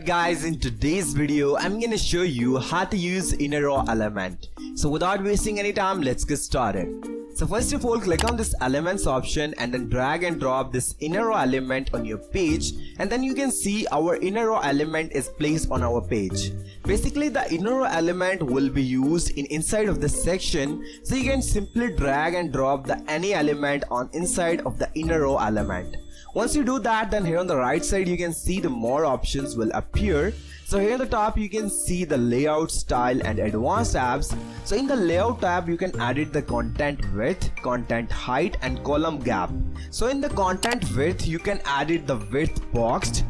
Alright guys, in today's video I'm gonna show you how to use inner row element. So without wasting any time, let's get started. So first of all, click on this elements option and then drag and drop this inner row element on your page, and then you can see our inner row element is placed on our page. Basically the inner row element will be used inside of this section, so you can simply drag and drop any element on inside of the inner row element. Once you do that, then here on the right side you can see the more options will appear. So here at the top you can see the layout, style and advanced tabs. So in the layout tab you can edit the content width, content height and column gap. So in the content width you can edit the width boxed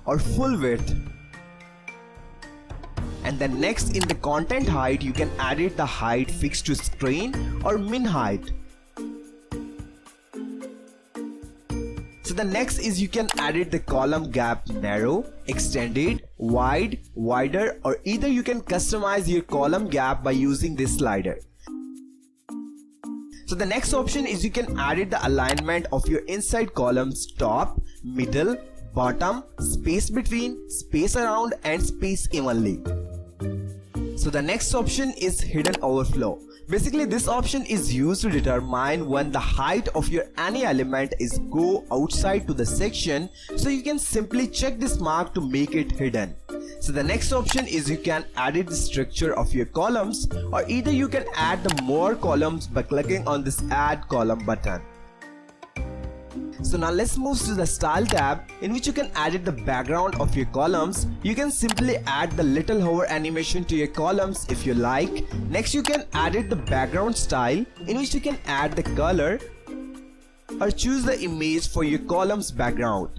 or full width. And then next in the content height you can edit the height fixed to screen or min height. So the next is you can edit the column gap narrow, extended, wide, wider, or either you can customize your column gap by using this slider. So the next option is you can edit the alignment of your inside columns top, middle, bottom, space between, space around and space evenly. So the next option is hidden overflow. Basically this option is used to determine when the height of your any element is go outside to the section, so you can simply check this mark to make it hidden. So the next option is you can edit the structure of your columns, or either you can add the more columns by clicking on this add column button. So now let's move to the style tab, in which you can edit the background of your columns. You can simply add the little hover animation to your columns if you like. Next you can edit the background style, in which you can add the color or choose the image for your columns background.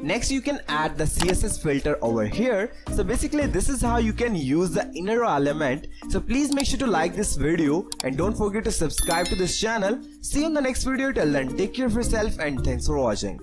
Next you can add the CSS filter over here. So basically this is how you can use the inner row element. So please make sure to like this video and don't forget to subscribe to this channel. See you in the next video. Till then, take care of yourself and thanks for watching.